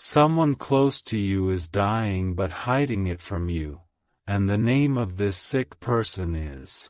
Someone close to you is dying but hiding it from you, and the name of this sick person is.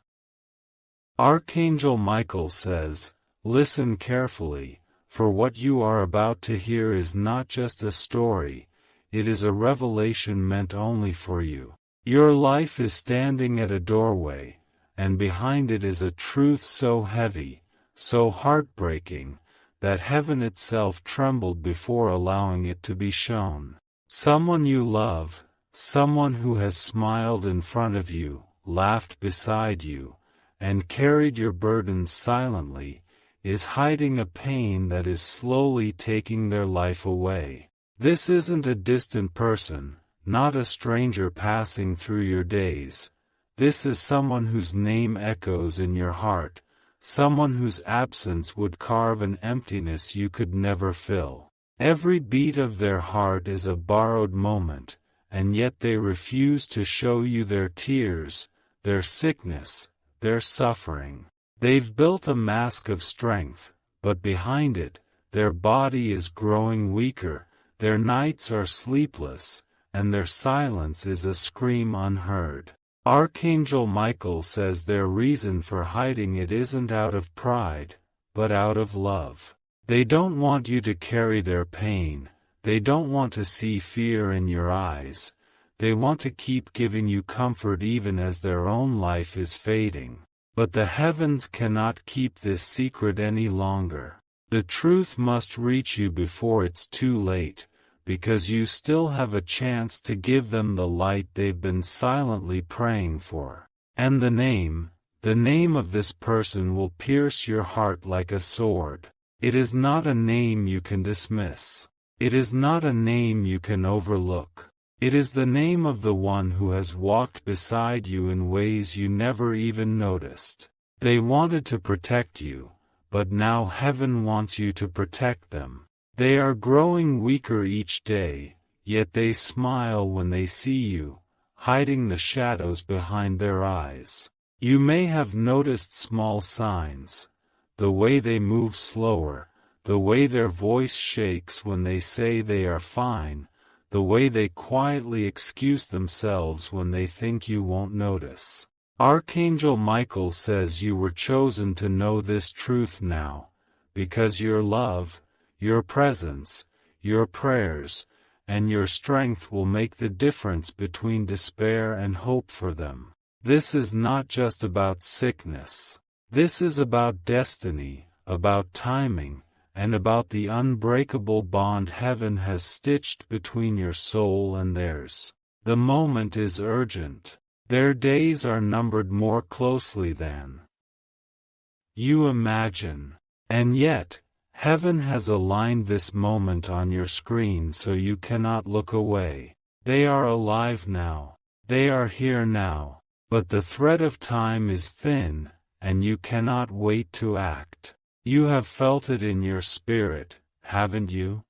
Archangel Michael says, "Listen carefully, for what you are about to hear is not just a story, it is a revelation meant only for you. Your life is standing at a doorway, and behind it is a truth so heavy, so heartbreaking, that heaven itself trembled before allowing it to be shown. Someone you love, someone who has smiled in front of you, laughed beside you, and carried your burdens silently, is hiding a pain that is slowly taking their life away. This isn't a distant person, not a stranger passing through your days. This is someone whose name echoes in your heart, someone whose absence would carve an emptiness you could never fill. Every beat of their heart is a borrowed moment, and yet they refuse to show you their tears, their sickness, their suffering. They've built a mask of strength, but behind it, their body is growing weaker, their nights are sleepless, and their silence is a scream unheard. Archangel Michael says their reason for hiding it isn't out of pride, but out of love. They don't want you to carry their pain, they don't want to see fear in your eyes, they want to keep giving you comfort even as their own life is fading. But the heavens cannot keep this secret any longer. The truth must reach you before it's too late, because you still have a chance to give them the light they've been silently praying for. And the name of this person will pierce your heart like a sword. It is not a name you can dismiss. It is not a name you can overlook. It is the name of the one who has walked beside you in ways you never even noticed. They wanted to protect you, but now heaven wants you to protect them. They are growing weaker each day, yet they smile when they see you, hiding the shadows behind their eyes. You may have noticed small signs, the way they move slower, the way their voice shakes when they say they are fine, the way they quietly excuse themselves when they think you won't notice. Archangel Michael says you were chosen to know this truth now, because your love, your presence, your prayers, and your strength will make the difference between despair and hope for them. This is not just about sickness. This is about destiny, about timing, and about the unbreakable bond heaven has stitched between your soul and theirs. The moment is urgent. Their days are numbered more closely than you imagine. And yet, heaven has aligned this moment on your screen so you cannot look away. They are alive now. They are here now. But the thread of time is thin, and you cannot wait to act. You have felt it in your spirit, haven't you?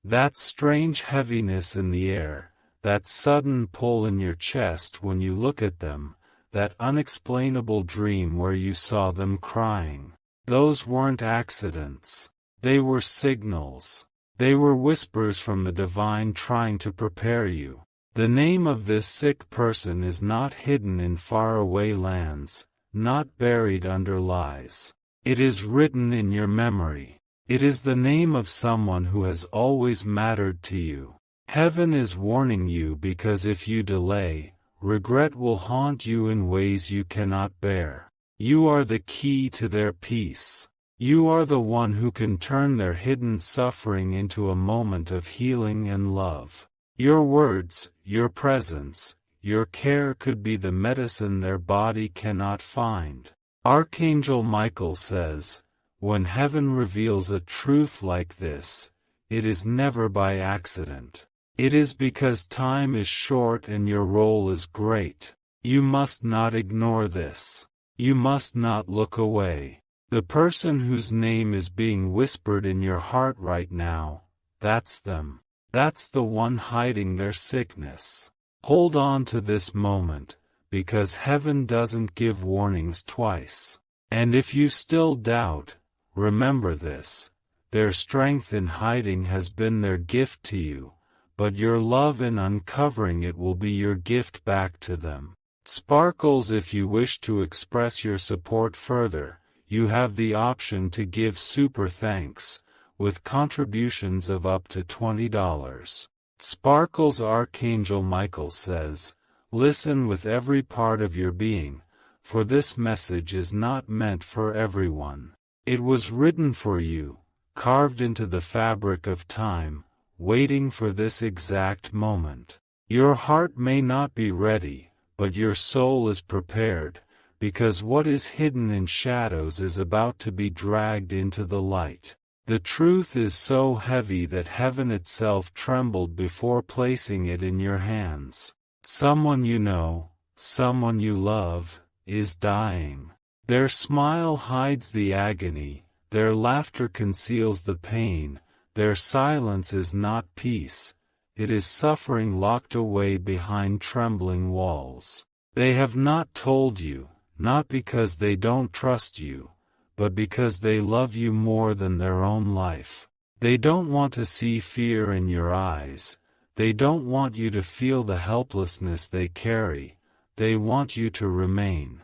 That strange heaviness in the air, that sudden pull in your chest when you look at them, that unexplainable dream where you saw them crying. Those weren't accidents. They were signals. They were whispers from the divine trying to prepare you. The name of this sick person is not hidden in faraway lands, not buried under lies. It is written in your memory. It is the name of someone who has always mattered to you. Heaven is warning you because if you delay, regret will haunt you in ways you cannot bear. You are the key to their peace. You are the one who can turn their hidden suffering into a moment of healing and love. Your words, your presence, your care could be the medicine their body cannot find. Archangel Michael says, when heaven reveals a truth like this, it is never by accident. It is because time is short and your role is great. You must not ignore this. You must not look away. The person whose name is being whispered in your heart right now, that's them. That's the one hiding their sickness. Hold on to this moment, because heaven doesn't give warnings twice. And if you still doubt, remember this. Their strength in hiding has been their gift to you, but your love in uncovering it will be your gift back to them. Sparkles, if you wish to express your support further, you have the option to give super thanks, with contributions of up to $20. Sparkles. Archangel Michael says, listen with every part of your being, for this message is not meant for everyone. It was written for you, carved into the fabric of time, waiting for this exact moment. Your heart may not be ready, but your soul is prepared, because what is hidden in shadows is about to be dragged into the light. The truth is so heavy that heaven itself trembled before placing it in your hands. Someone you know, someone you love, is dying. Their smile hides the agony, their laughter conceals the pain, their silence is not peace, it is suffering locked away behind trembling walls. They have not told you, not because they don't trust you, but because they love you more than their own life. They don't want to see fear in your eyes, they don't want you to feel the helplessness they carry, they want you to remain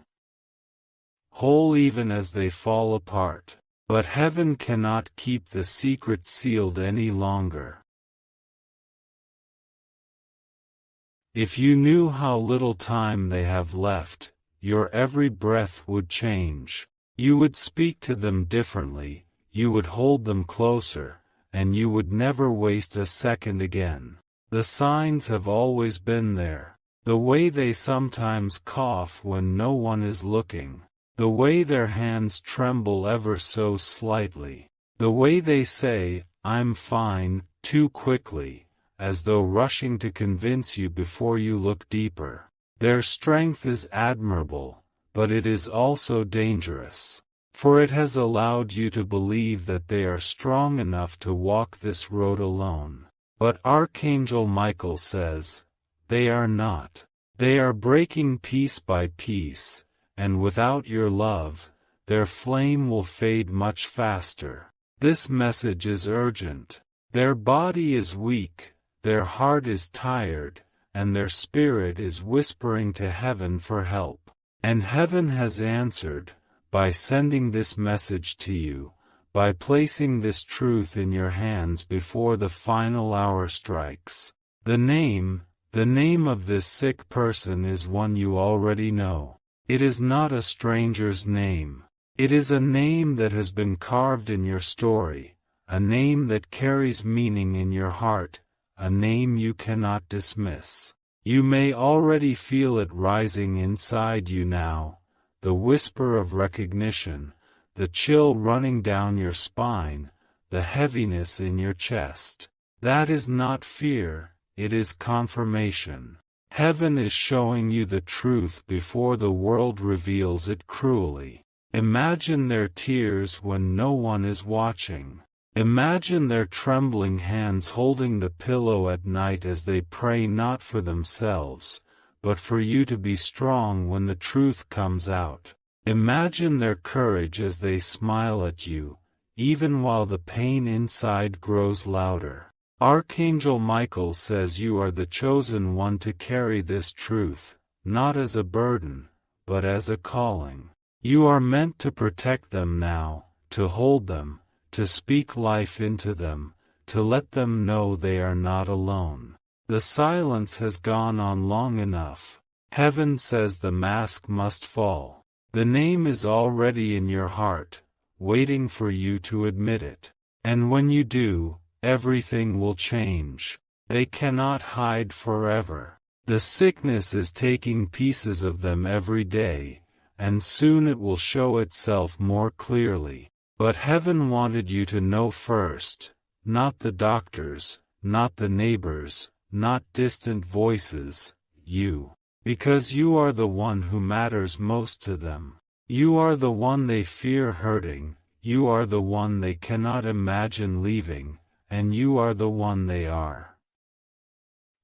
whole even as they fall apart. But heaven cannot keep the secret sealed any longer. If you knew how little time they have left, your every breath would change. You would speak to them differently, you would hold them closer, and you would never waste a second again. The signs have always been there. The way they sometimes cough when no one is looking. The way their hands tremble ever so slightly. The way they say, I'm fine, too quickly, as though rushing to convince you before you look deeper. Their strength is admirable, but it is also dangerous. For it has allowed you to believe that they are strong enough to walk this road alone. But Archangel Michael says, they are not. They are breaking piece by piece, and without your love, their flame will fade much faster. This message is urgent. Their body is weak, their heart is tired, and their spirit is whispering to heaven for help. And heaven has answered, by sending this message to you, by placing this truth in your hands before the final hour strikes. The name of this sick person is one you already know. It is not a stranger's name. It is a name that has been carved in your story, a name that carries meaning in your heart, a name you cannot dismiss. You may already feel it rising inside you now, the whisper of recognition, the chill running down your spine, the heaviness in your chest. That is not fear, it is confirmation. Heaven is showing you the truth before the world reveals it cruelly. Imagine their tears when no one is watching. Imagine their trembling hands holding the pillow at night as they pray not for themselves, but for you to be strong when the truth comes out. Imagine their courage as they smile at you, even while the pain inside grows louder. Archangel Michael says you are the chosen one to carry this truth, not as a burden, but as a calling. You are meant to protect them now, to hold them, to speak life into them, to let them know they are not alone. The silence has gone on long enough. Heaven says the mask must fall. The name is already in your heart, waiting for you to admit it. And when you do, everything will change. They cannot hide forever. The sickness is taking pieces of them every day, and soon it will show itself more clearly. But heaven wanted you to know first, not the doctors, not the neighbors, not distant voices, you. Because you are the one who matters most to them. You are the one they fear hurting, you are the one they cannot imagine leaving, and you are the one they are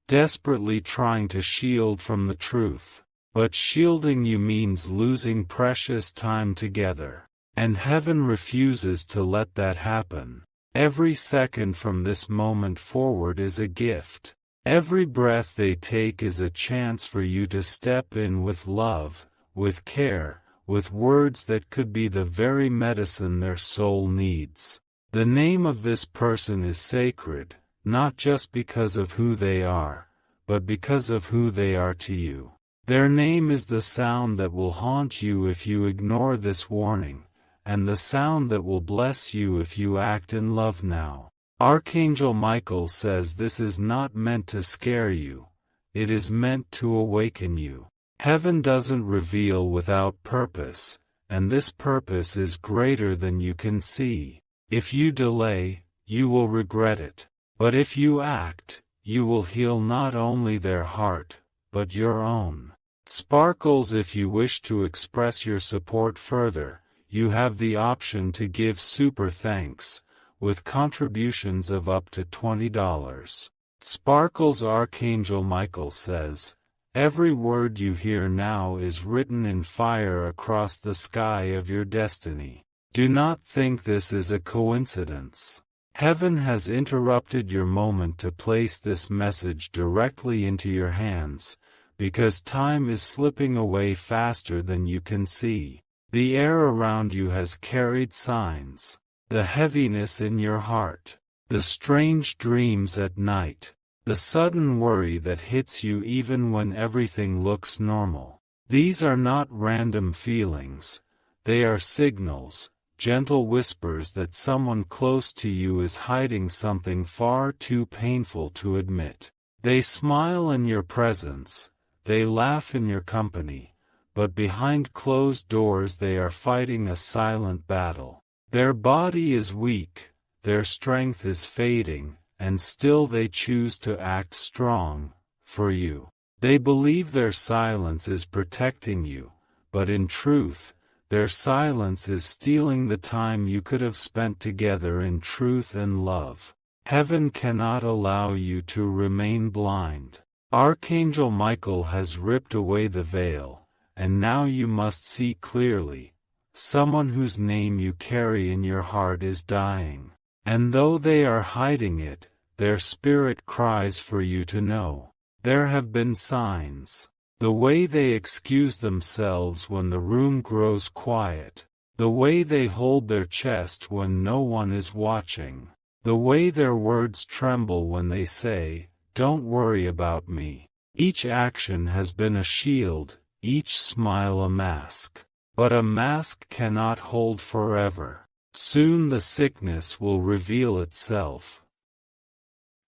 desperately trying to shield from the truth. But shielding you means losing precious time together. And heaven refuses to let that happen. Every second from this moment forward is a gift. Every breath they take is a chance for you to step in with love, with care, with words that could be the very medicine their soul needs. The name of this person is sacred, not just because of who they are, but because of who they are to you. Their name is the sound that will haunt you if you ignore this warning, and the sound that will bless you if you act in love now. Archangel Michael says this is not meant to scare you, it is meant to awaken you. Heaven doesn't reveal without purpose, and this purpose is greater than you can see. If you delay, you will regret it. But if you act, you will heal not only their heart, but your own. Sparkles, if you wish to express your support further, you have the option to give super thanks, with contributions of up to $20. Sparkles. Archangel Michael says, every word you hear now is written in fire across the sky of your destiny. Do not think this is a coincidence. Heaven has interrupted your moment to place this message directly into your hands, because time is slipping away faster than you can see. The air around you has carried signs. The heaviness in your heart, the strange dreams at night, the sudden worry that hits you even when everything looks normal. These are not random feelings, they are signals, gentle whispers that someone close to you is hiding something far too painful to admit. They smile in your presence, they laugh in your company, but behind closed doors they are fighting a silent battle. Their body is weak, their strength is fading, and still they choose to act strong, for you. They believe their silence is protecting you, but in truth, their silence is stealing the time you could have spent together in truth and love. Heaven cannot allow you to remain blind. Archangel Michael has ripped away the veil, and now you must see clearly. Someone whose name you carry in your heart is dying, and though they are hiding it, their spirit cries for you to know. There have been signs. The way they excuse themselves when the room grows quiet, the way they hold their chest when no one is watching, the way their words tremble when they say, "Don't worry about me." Each action has been a shield, each smile a mask. But a mask cannot hold forever. Soon the sickness will reveal itself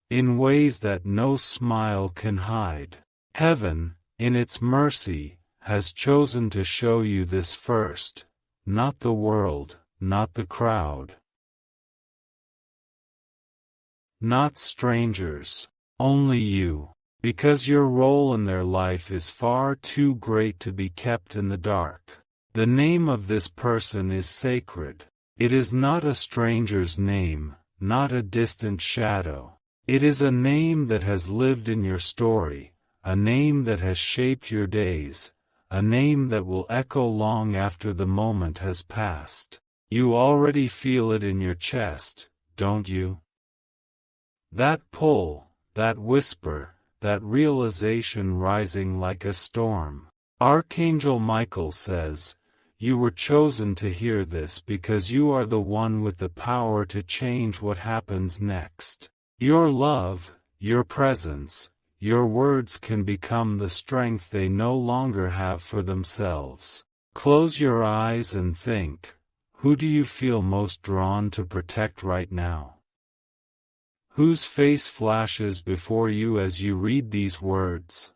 in ways that no smile can hide. Heaven, in its mercy, has chosen to show you this first, not the world, not the crowd, not strangers, only you, because your role in their life is far too great to be kept in the dark. The name of this person is sacred. It is not a stranger's name, not a distant shadow. It is a name that has lived in your story, a name that has shaped your days, a name that will echo long after the moment has passed. You already feel it in your chest, don't you? That pull, that whisper, that realization rising like a storm. Archangel Michael says, you were chosen to hear this because you are the one with the power to change what happens next. Your love, your presence, your words can become the strength they no longer have for themselves. Close your eyes and think, who do you feel most drawn to protect right now? Whose face flashes before you as you read these words?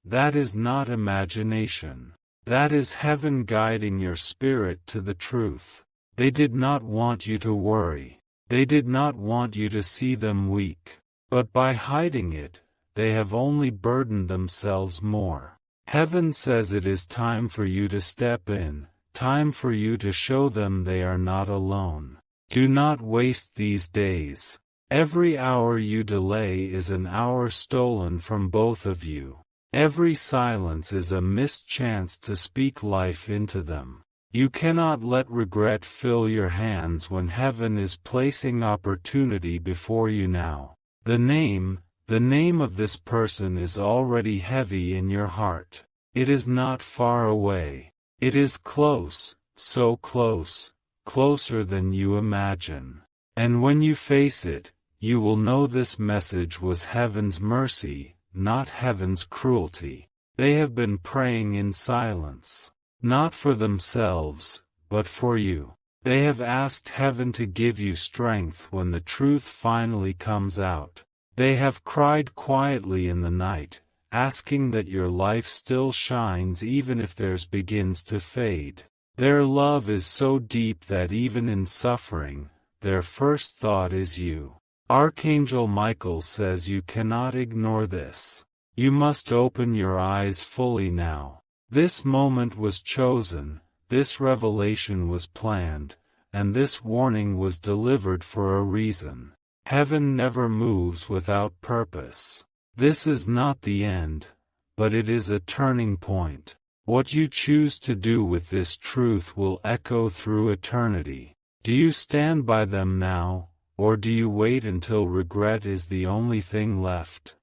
That is not imagination. That is heaven guiding your spirit to the truth. They did not want you to worry. They did not want you to see them weak. But by hiding it, they have only burdened themselves more. Heaven says it is time for you to step in, time for you to show them they are not alone. Do not waste these days. Every hour you delay is an hour stolen from both of you. Every silence is a missed chance to speak life into them. You cannot let regret fill your hands when heaven is placing opportunity before you now. The name of this person is already heavy in your heart. It is not far away. It is close, so close, closer than you imagine. And when you face it, you will know this message was heaven's mercy, not heaven's cruelty. They have been praying in silence. Not for themselves, but for you. They have asked heaven to give you strength when the truth finally comes out. They have cried quietly in the night, asking that your life still shines even if theirs begins to fade. Their love is so deep that even in suffering, their first thought is you. Archangel Michael says you cannot ignore this. You must open your eyes fully now. This moment was chosen, this revelation was planned, and this warning was delivered for a reason. Heaven never moves without purpose. This is not the end, but it is a turning point. What you choose to do with this truth will echo through eternity. Do you stand by them now, or do you wait until regret is the only thing left?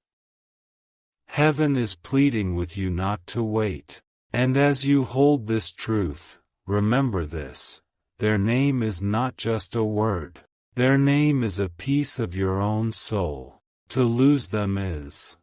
Heaven is pleading with you not to wait. And as you hold this truth, remember this: their name is not just a word. Their name is a piece of your own soul. To lose them is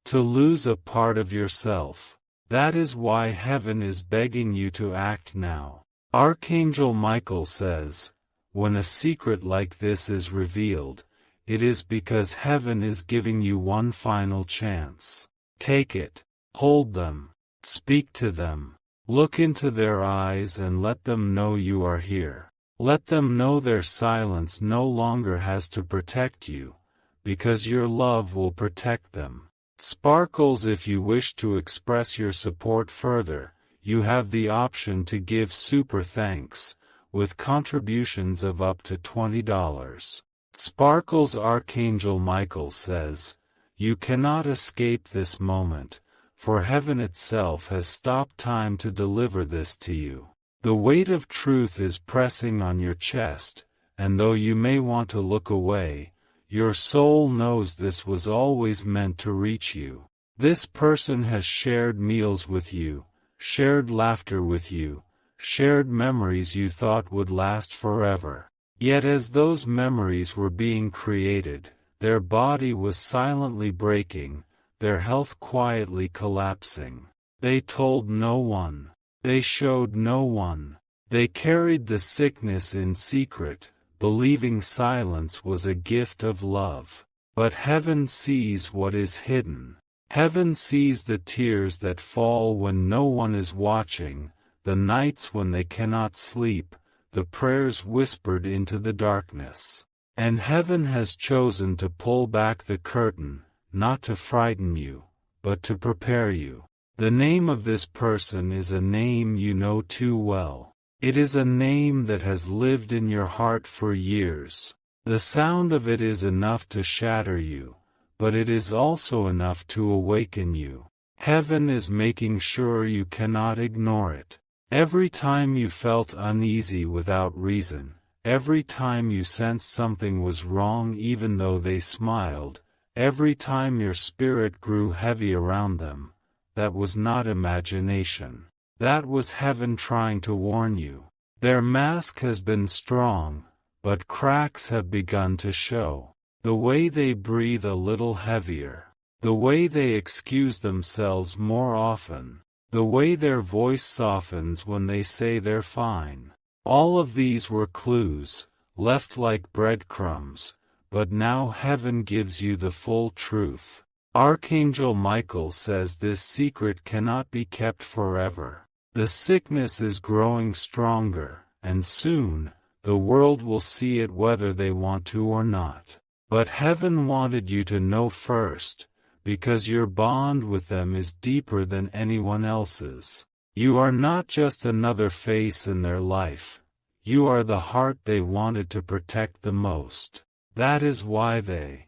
to lose a part of yourself. That is why heaven is begging you to act now. Archangel Michael says, when a secret like this is revealed, it is because heaven is giving you one final chance. Take it. Hold them. Speak to them. Look into their eyes and let them know you are here. Let them know their silence no longer has to protect you, because your love will protect them. Sparkles, if you wish to express your support further, you have the option to give super thanks, with contributions of up to $20. Sparkles. Archangel Michael says, you cannot escape this moment, for heaven itself has stopped time to deliver this to you. The weight of truth is pressing on your chest, and though you may want to look away, your soul knows this was always meant to reach you. This person has shared meals with you, shared laughter with you, shared memories you thought would last forever. Yet as those memories were being created, their body was silently breaking, their health quietly collapsing. They told no one. They showed no one. They carried the sickness in secret, believing silence was a gift of love. But heaven sees what is hidden. Heaven sees the tears that fall when no one is watching, the nights when they cannot sleep, the prayers whispered into the darkness. And heaven has chosen to pull back the curtain, not to frighten you, but to prepare you. The name of this person is a name you know too well. It is a name that has lived in your heart for years. The sound of it is enough to shatter you, but it is also enough to awaken you. Heaven is making sure you cannot ignore it. Every time you felt uneasy without reason, every time you sensed something was wrong even though they smiled, every time your spirit grew heavy around them, that was not imagination. That was heaven trying to warn you. Their mask has been strong, but cracks have begun to show. The way they breathe a little heavier. The way they excuse themselves more often. The way their voice softens when they say they're fine. All of these were clues, left like breadcrumbs, but now heaven gives you the full truth. Archangel Michael says this secret cannot be kept forever. The sickness is growing stronger, and soon, the world will see it whether they want to or not. But heaven wanted you to know first, because your bond with them is deeper than anyone else's. You are not just another face in their life. You are the heart they wanted to protect the most. That is why they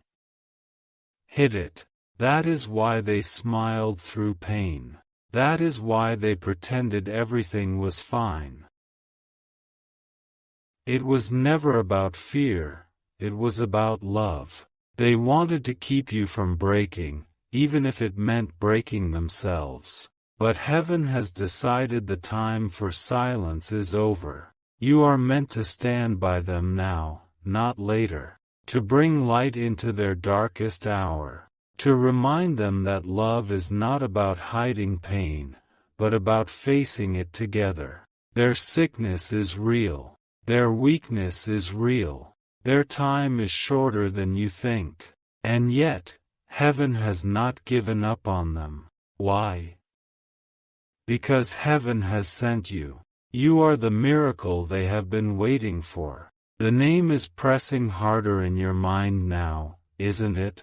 hid it. That is why they smiled through pain. That is why they pretended everything was fine. It was never about fear, it was about love. They wanted to keep you from breaking, even if it meant breaking themselves. But heaven has decided the time for silence is over. You are meant to stand by them now, not later. To bring light into their darkest hour. To remind them that love is not about hiding pain, but about facing it together. Their sickness is real. Their weakness is real. Their time is shorter than you think. And yet, heaven has not given up on them. Why? Because heaven has sent you. You are the miracle they have been waiting for. The name is pressing harder in your mind now, isn't it?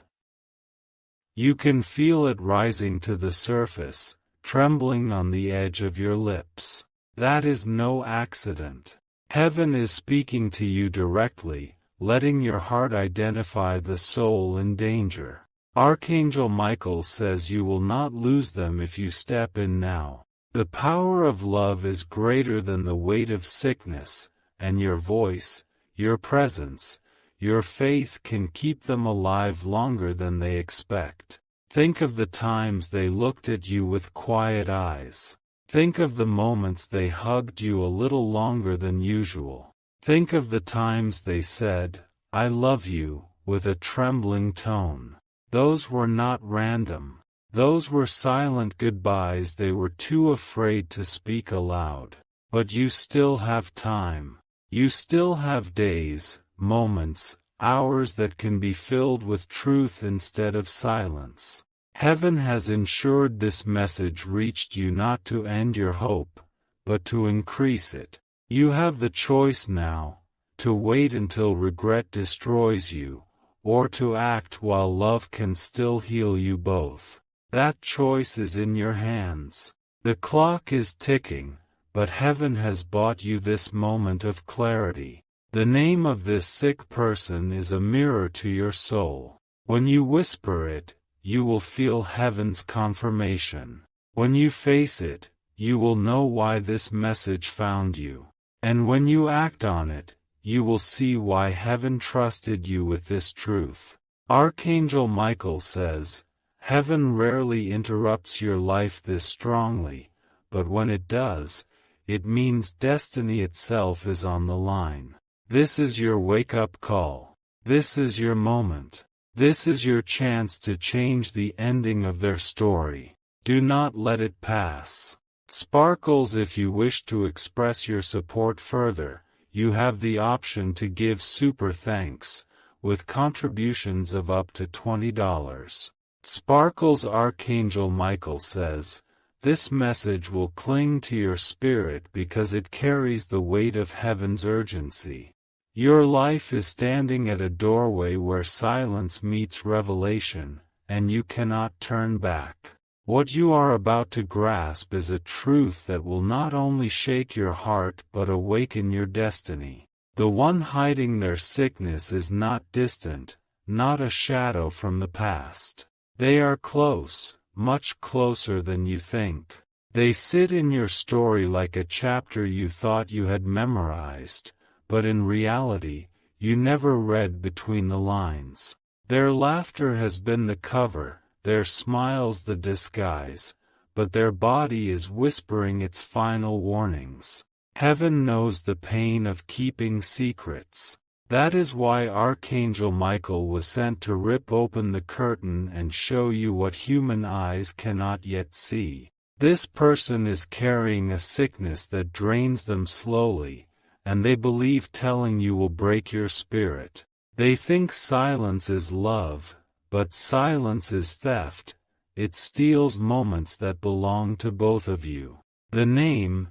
You can feel it rising to the surface, trembling on the edge of your lips. That is no accident. Heaven is speaking to you directly, letting your heart identify the soul in danger. Archangel Michael says you will not lose them if you step in now. The power of love is greater than the weight of sickness, and your voice, your presence, your faith can keep them alive longer than they expect. Think of the times they looked at you with quiet eyes. Think of the moments they hugged you a little longer than usual. Think of the times they said, "I love you," with a trembling tone. Those were not random. Those were silent goodbyes they were too afraid to speak aloud. But you still have time. You still have days, moments, hours that can be filled with truth instead of silence. Heaven has ensured this message reached you not to end your hope, but to increase it. You have the choice now, to wait until regret destroys you, or to act while love can still heal you both. That choice is in your hands. The clock is ticking, but heaven has bought you this moment of clarity. The name of this sick person is a mirror to your soul. When you whisper it, you will feel heaven's confirmation. When you face it, you will know why this message found you. And when you act on it, you will see why heaven trusted you with this truth. Archangel Michael says, heaven rarely interrupts your life this strongly, but when it does, it means destiny itself is on the line. This is your wake-up call. This is your moment. This is your chance to change the ending of their story. Do not let it pass. Sparkles, if you wish to express your support further, you have the option to give super thanks, with contributions of up to $20. Sparkles. Archangel Michael says, this message will cling to your spirit because it carries the weight of heaven's urgency. Your life is standing at a doorway where silence meets revelation, and you cannot turn back. What you are about to grasp is a truth that will not only shake your heart but awaken your destiny. The one hiding their sickness is not distant, not a shadow from the past. They are close, much closer than you think. They sit in your story like a chapter you thought you had memorized, but in reality, you never read between the lines. Their laughter has been the cover, their smiles the disguise, but their body is whispering its final warnings. Heaven knows the pain of keeping secrets. That is why Archangel Michael was sent to rip open the curtain and show you what human eyes cannot yet see. This person is carrying a sickness that drains them slowly, and they believe telling you will break your spirit. They think silence is love, but silence is theft. It steals moments that belong to both of you. The name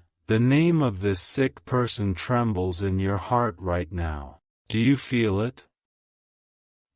of this sick person trembles in your heart right now. Do you feel it?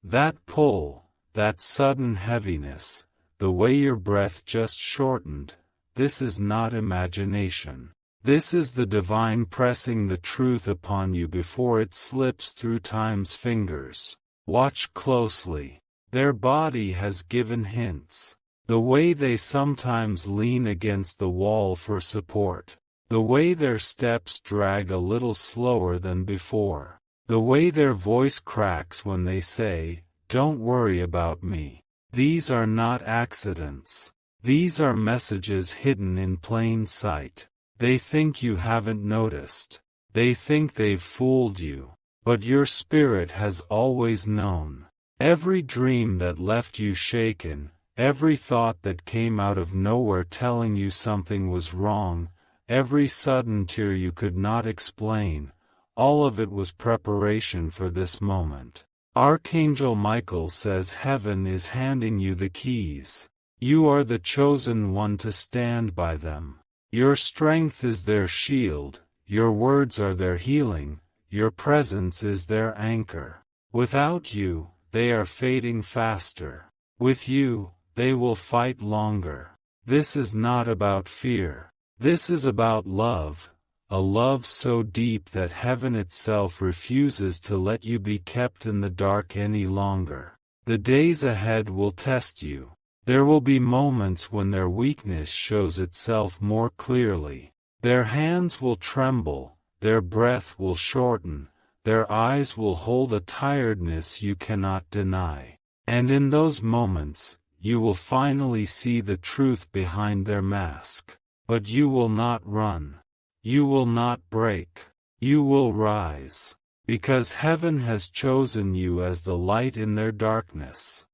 That pull, that sudden heaviness, the way your breath just shortened, this is not imagination. This is the divine pressing the truth upon you before it slips through time's fingers. Watch closely. Their body has given hints. The way they sometimes lean against the wall for support. The way their steps drag a little slower than before. The way their voice cracks when they say, "Don't worry about me." These are not accidents. These are messages hidden in plain sight. They think you haven't noticed. They think they've fooled you. But your spirit has always known. Every dream that left you shaken, every thought that came out of nowhere telling you something was wrong, every sudden tear you could not explain, all of it was preparation for this moment. Archangel Michael says heaven is handing you the keys. You are the chosen one to stand by them. Your strength is their shield, your words are their healing, your presence is their anchor. Without you, they are fading faster. With you, they will fight longer. This is not about fear. This is about love, a love so deep that heaven itself refuses to let you be kept in the dark any longer. The days ahead will test you. There will be moments when their weakness shows itself more clearly. Their hands will tremble, their breath will shorten, their eyes will hold a tiredness you cannot deny. And in those moments, you will finally see the truth behind their mask. But you will not run. You will not break. You will rise. Because heaven has chosen you as the light in their darkness.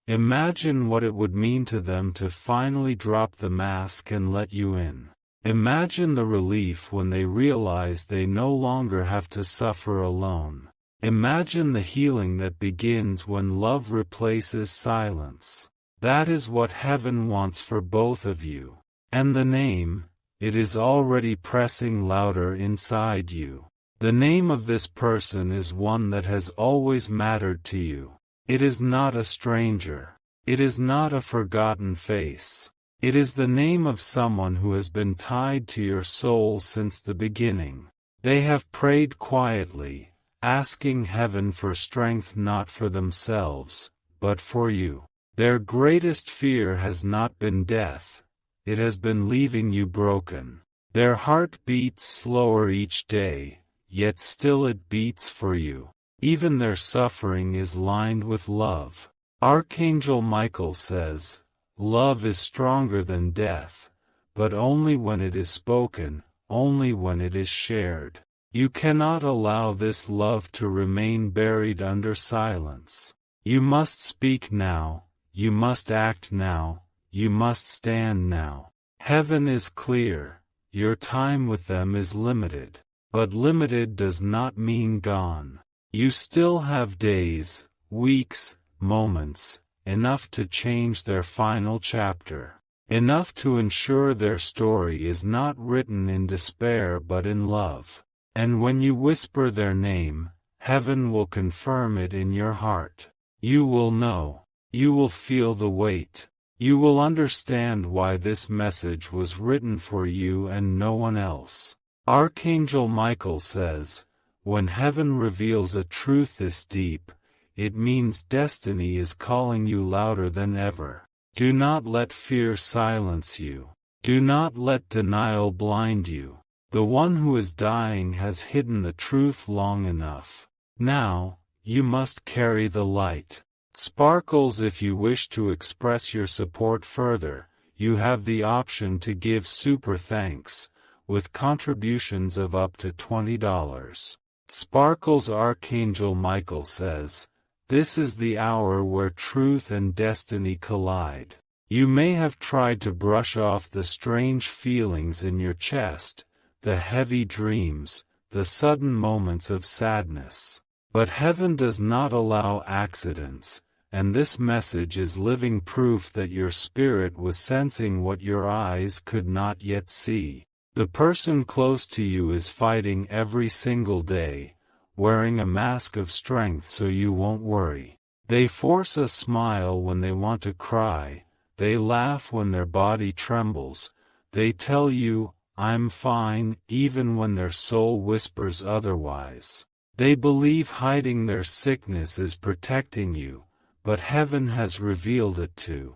Imagine what it would mean to them to finally drop the mask and let you in. Imagine the relief when they realize they no longer have to suffer alone. Imagine the healing that begins when love replaces silence. That is what heaven wants for both of you. And the name, it is already pressing louder inside you. The name of this person is one that has always mattered to you. It is not a stranger. It is not a forgotten face. It is the name of someone who has been tied to your soul since the beginning. They have prayed quietly, asking heaven for strength not for themselves, but for you. Their greatest fear has not been death, it has been leaving you broken. Their heart beats slower each day, yet still it beats for you. Even their suffering is lined with love. Archangel Michael says, love is stronger than death, but only when it is spoken, only when it is shared. You cannot allow this love to remain buried under silence. You must speak now. You must act now, you must stand now. Heaven is clear, your time with them is limited. But limited does not mean gone. You still have days, weeks, moments, enough to change their final chapter. Enough to ensure their story is not written in despair but in love. And when you whisper their name, heaven will confirm it in your heart. You will know. You will feel the weight. You will understand why this message was written for you and no one else. Archangel Michael says, when heaven reveals a truth this deep, it means destiny is calling you louder than ever. Do not let fear silence you. Do not let denial blind you. The one who is dying has hidden the truth long enough. Now, you must carry the light. Sparkles, if you wish to express your support further, you have the option to give super thanks, with contributions of up to $20. Sparkles. Archangel Michael says, this is the hour where truth and destiny collide. You may have tried to brush off the strange feelings in your chest, the heavy dreams, the sudden moments of sadness. But heaven does not allow accidents. And this message is living proof that your spirit was sensing what your eyes could not yet see. The person close to you is fighting every single day, wearing a mask of strength so you won't worry. They force a smile when they want to cry, they laugh when their body trembles, they tell you, I'm fine, even when their soul whispers otherwise. They believe hiding their sickness is protecting you. but heaven has revealed it to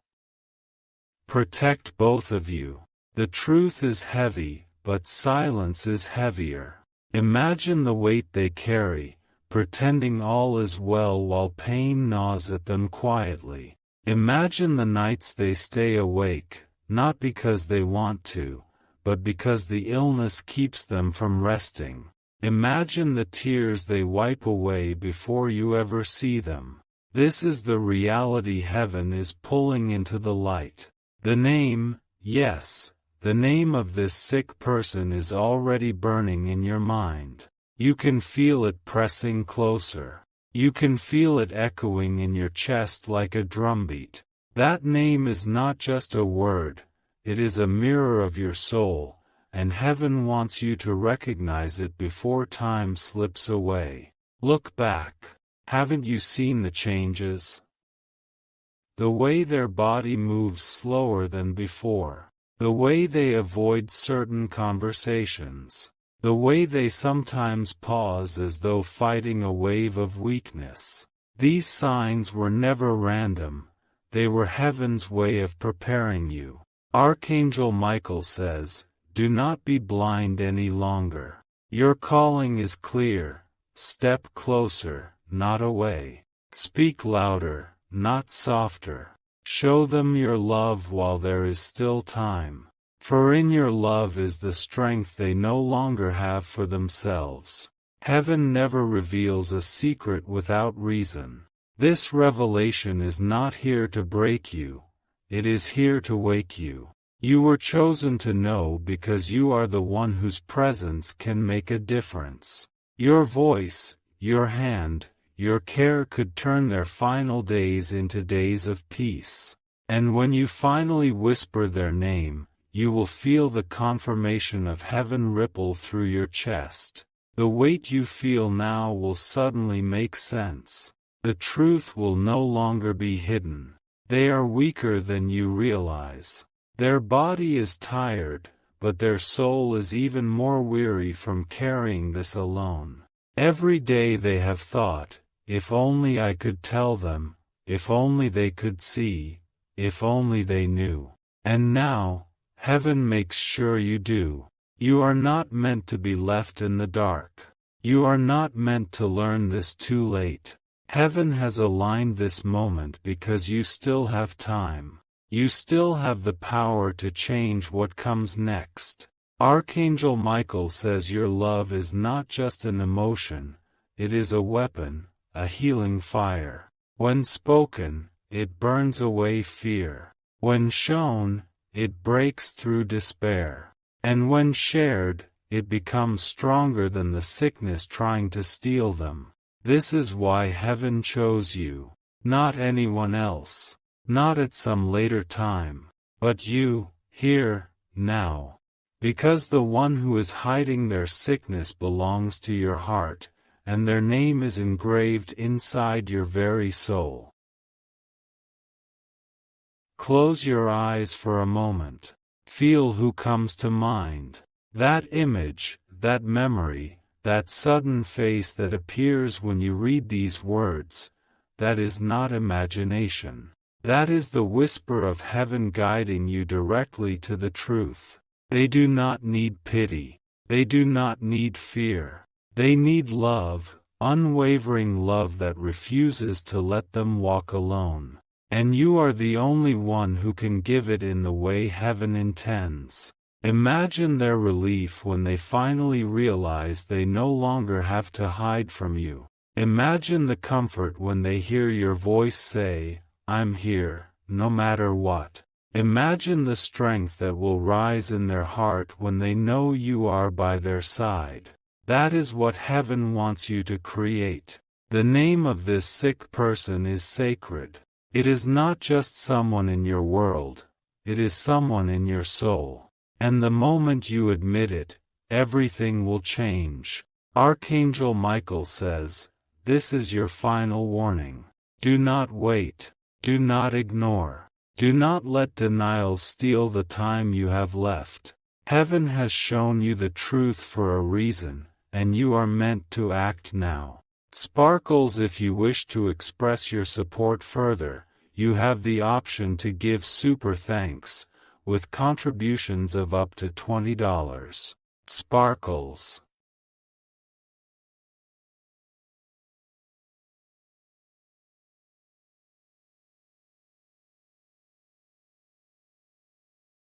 protect both of you. The truth is heavy, but silence is heavier. Imagine the weight they carry, pretending all is well while pain gnaws at them quietly. Imagine the nights they stay awake, not because they want to, but because the illness keeps them from resting. Imagine the tears they wipe away before you ever see them. This is the reality heaven is pulling into the light. The name, yes, the name of this sick person is already burning in your mind. You can feel it pressing closer. You can feel it echoing in your chest like a drumbeat. That name is not just a word, it is a mirror of your soul, and heaven wants you to recognize it before time slips away. Look back. Haven't you seen the changes? The way their body moves slower than before. The way they avoid certain conversations. The way they sometimes pause as though fighting a wave of weakness. These signs were never random, they were heaven's way of preparing you. Archangel Michael says, "Do not be blind any longer. Your calling is clear. Step closer, not away. Speak louder, not softer. Show them your love while there is still time. For in your love is the strength they no longer have for themselves." Heaven never reveals a secret without reason. This revelation is not here to break you, it is here to wake you. You were chosen to know because you are the one whose presence can make a difference. Your voice, your hand, your care could turn their final days into days of peace. And when you finally whisper their name, you will feel the confirmation of heaven ripple through your chest. The weight you feel now will suddenly make sense. The truth will no longer be hidden. They are weaker than you realize. Their body is tired, but their soul is even more weary from carrying this alone. Every day they have thought, if only I could tell them, if only they could see, if only they knew. And now, heaven makes sure you do. You are not meant to be left in the dark. You are not meant to learn this too late. Heaven has aligned this moment because you still have time. You still have the power to change what comes next. Archangel Michael says your love is not just an emotion, it is a weapon, a healing fire. When spoken, it burns away fear. When shown, it breaks through despair. And when shared, it becomes stronger than the sickness trying to steal them. This is why heaven chose you, not anyone else, not at some later time, but you, here, now. Because the one who is hiding their sickness belongs to your heart, and their name is engraved inside your very soul. Close your eyes for a moment. Feel who comes to mind. That image, that memory, that sudden face that appears when you read these words, that is not imagination. That is the whisper of heaven guiding you directly to the truth. They do not need pity. They do not need fear. They need love, unwavering love that refuses to let them walk alone. And you are the only one who can give it in the way heaven intends. Imagine their relief when they finally realize they no longer have to hide from you. Imagine the comfort when they hear your voice say, "I'm here, no matter what." Imagine the strength that will rise in their heart when they know you are by their side. That is what heaven wants you to create. The name of this sick person is sacred. It is not just someone in your world, it is someone in your soul. And the moment you admit it, everything will change. Archangel Michael says, this is your final warning. Do not wait. Do not ignore. Do not let denial steal the time you have left. Heaven has shown you the truth for a reason, and you are meant to act now. Sparkles, if you wish to express your support further, you have the option to give super thanks, with contributions of up to $20. Sparkles.